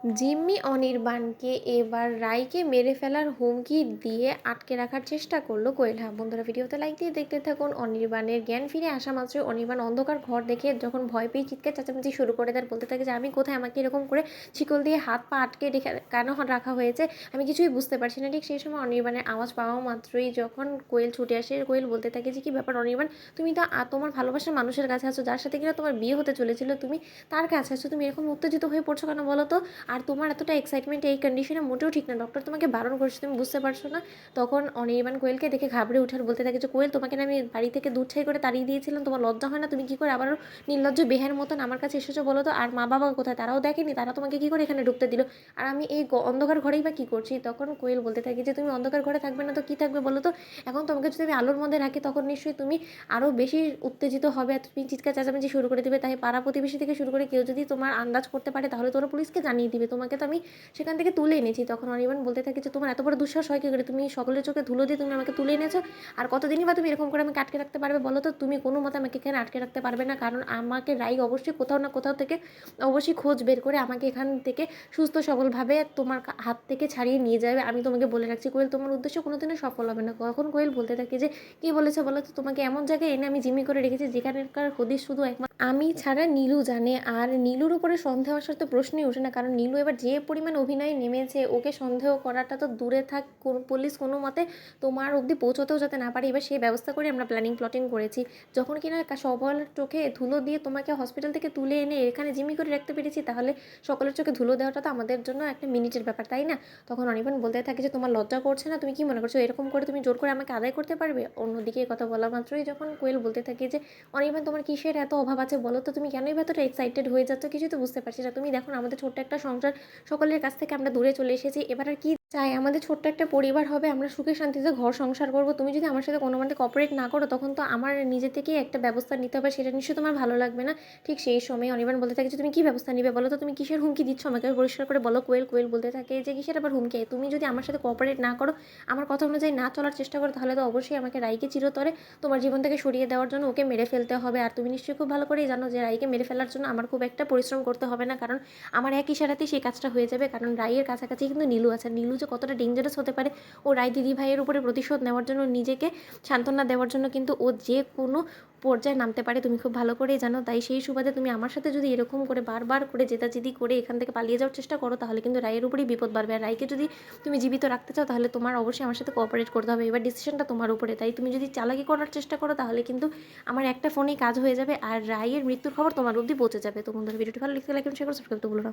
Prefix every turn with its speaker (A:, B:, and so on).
A: জিম্মি অনির্বাণকে এবার রাইকে মেরে ফেলার হুমকি দিয়ে আটকে রাখার চেষ্টা করলো কোয়েল। হ্যাঁ বন্ধুরা, ভিডিওতে লাইক দিয়ে দেখতে থাকুন। অনির্বাণের জ্ঞান ফিরে আসা মাত্রই অনির্বাণ অন্ধকার ঘর দেখে যখন ভয় পেয়ে চিৎকার চেঁচামেচি শুরু করে তার বলতে থাকে যে আমি কোথায়, আমাকে এরকম করে শিকল দিয়ে হাত পা আটকে রেখে কেন রাখা হয়েছে, আমি কিছুই বুঝতে পারছি না। ঠিক সেই সময় অনির্বাণের আওয়াজ পাওয়া মাত্রই যখন কোয়েল ছুটে আসে, কোয়েল বলতে থাকে যে কী ব্যাপার অনির্বাণ, তুমি তো তোমার ভালোবাসার মানুষের কাছে আছো, যার সাথে কিনা তোমার বিয়ে হতে চলেছিল, তুমি তার কাছে আছো, তুমি এরকম উত্তেজিত হয়ে পড়ছো কেন বলো তো? আর তোমার এতটা এক্সাইটমেন্ট এই কন্ডিশনে মোটেও ঠিক না, ডক্টর তোমাকে বারণ করছে, তুমি বুঝতে পারছো না? তখন অনির্বাণ কোয়েলকে দেখে ঘাবড়ে উঠার বলতে থাকে যে কোয়েল, তোমাকে না আমি বাড়ি থেকে দূর ছাই করে তাড়িয়ে দিয়েছিলাম, তোমার লজ্জা হয় না? তুমি কী করে আবারও নির্লজ্জ বেহের মতন আমার কাছে এসেছো বলো তো? আর মা বাবা কোথায়, তারাও দেখেনি, তারা তোমাকে কী করে এখানে ঢুকতে দিল? আর আমি এই অন্ধকার ঘরেই বা কী করছি? তখন কোয়েল বলতে থাকে যে তুমি অন্ধকার ঘরে থাকবে না তো কী থাকবে বলো তো? এখন তোমাকে যদি আমি আলোর মধ্যে রাখি তখন নিশ্চয়ই তুমি আরও বেশি উত্তেজিত হবে আর তুমি চিৎকার চেঁচামেচি শুরু করে দেবে, তাই পাড়া প্রতিবেশী থেকে শুরু করে কেউ যদি তোমার আন্দাজ করতে পারে তাহলে তোরা পুলিশকে জানিয়ে দিবে, তোমাকে তো আমি সেখান থেকে তুলে এনেছি। তখন অনির্বাণ বলতে থাকে যে তোমার এত বড় দুঃসাহস হয় কী করে, তুমি সকলের চোখে ধুলো দিয়ে তুমি আমাকে তুলে এনেছো, আর কতদিনই বা তুমি এরকম করে আমাকে আটকে রাখতে পারবে বলো তো? তুমি কোনো মতে আমাকে এখানে আটকে রাখতে পারবে না, কারণ আমাকে রাই অবশ্যই কোথাও না কোথাও থেকে অবশ্যই খোঁজ বের করে আমাকে এখান থেকে সুস্থ সবলভাবে তোমার হাত থেকে ছাড়িয়ে নিয়ে যাবে। আমি তোমাকে বলে রাখছি কোয়েল, তোমার উদ্দেশ্য কোনোদিনও সফল হবে না। কখন কোয়েল বলতে থাকে যে কী বলেছে বলো তো, তোমাকে এমন জায়গায় এনে আমি জিম্মি করে রেখেছি যেখানকার হদিশ শুধু একমাত্র আমি ছাড়া নীলু জানে। আর নীলুর উপরে সন্দেহ আসার তো প্রশ্নই ওঠে না, কারণ নীলু এবার যে পরিমাণ অভিনয়ে নেমেছে, ওকে সন্দেহ করাটা তো দূরে থাক, পুলিশ কোনো মতে তোমার অবধি পৌঁছতেও যাতে না পারে, এবার সেই ব্যবস্থা করে আমরা প্ল্যাটিং করেছি। যখন কিনা সবার চোখে ধুলো দিয়ে তোমাকে হসপিটাল থেকে তুলে এনে এখানে জিম্মি করে রাখতে পেরেছি, তাহলে সকলের চোখে ধুলো দেওয়াটা তো আমাদের জন্য একটা মিনিটের ব্যাপার, তাই না? তখন অনির্বাণ বলতে থাকে যে তোমার লজ্জা করছে না? তুমি কি মনে করছো এরকম করে তুমি জোর করে আমাকে আদায় করতে পারবে? অন্যদিকে কথা বলা মাত্রই যখন কোয়েল বলতে থাকে যে অনির্বাণ, তোমার কিসের এত অভাব আছে বলো তো? তুমি কেনই বা এতটা এক্সাইটেড হয়ে যাচ্ছ, কিছু তো বুঝতে পারছি না। তুমি দেখো না, আমাদের ছোট্ট একটা সংসার, সকলের কাছ থেকে আমরা দূরে চলে এসেছি, এবার আর কি চাই? আমাদের ছোট্ট একটা পরিবার হবে, আমরা সুখে শান্তিতে ঘর সংসার করবো। তুমি যদি আমার সাথে কোনো মতে কোঅপারেট না করো তখন তো আমার নিজে থেকেই একটা ব্যবস্থা নিতে হবে, সেটা নিশ্চয়ই তোমার ভালো লাগবে না। ঠিক সেই সময় অনির্বাণ বলতে থাকে যে তুমি কী ব্যবস্থা নিবে বলো তো? তুমি কিসের হুমকি দিচ্ছ আমাকে পরিষ্কার করে বলো কোয়েল। কোয়েল বলতে থাকে যে কিসের আবার হুমকি, তুমি যদি আমার সাথে কোঅপারেট না করো, আমার কথা অনুযায়ী না চলার চেষ্টা করো, তাহলে তো অবশ্যই আমাকে রাইকে চিরতরে তোমার জীবন থেকে সরিয়ে দেওয়ার জন্য ওকে মেরে ফেলতে হবে। আর তুমি নিশ্চয়ই খুব ভালো করেই জানো যে রাইকে মেরে ফেলার জন্য আমার খুব একটা পরিশ্রম করতে হবে না, কারণ আমার এক ইশারাতেই সেই কাজটা হয়ে যাবে। কারণ রাইয়ের কাছাকাছি কিন্তু নীলু আছে, নীলু যে কতটা ডেঞ্জারাস হতে পারে, ও রাই দিদি ভাইয়ের উপরে প্রতিশোধ নেওয়ার জন্য, নিজেকে সান্ত্বনা দেওয়ার জন্য কিন্তু ও যে কোনো পর্যায়ে নামতে পারে, তুমি খুব ভালো করেই জানো। তাই সেই সুবাদে তুমি আমার সাথে যদি এরকম করে বারবার করে জেদাজেদি করে এখান থেকে পালিয়ে যাওয়ার চেষ্টা করো, তাহলে কিন্তু রায়ের উপরেই বিপদ বাড়বে। আর রাইকে যদি তুমি জীবিত রাখতে চাও তাহলে তোমার অবশ্যই আমার সাথে কোঅপারেট করতে হবে, এবার ডিসিশনটা তোমার উপরে। তাই তুমি যদি চালাকি করার চেষ্টা করো তাহলে কিন্তু আমার একটা ফোনেই কাজ হয়ে যাবে আর রায়ের মৃত্যুর খবর তোমার অবধি পৌঁছে যাবে। তো বন্ধুরা, ভিডিওটি ভালো লিখতে লাইক এবং শেয়ার করে সাবস্ক্রাইব করতে ভুলো না।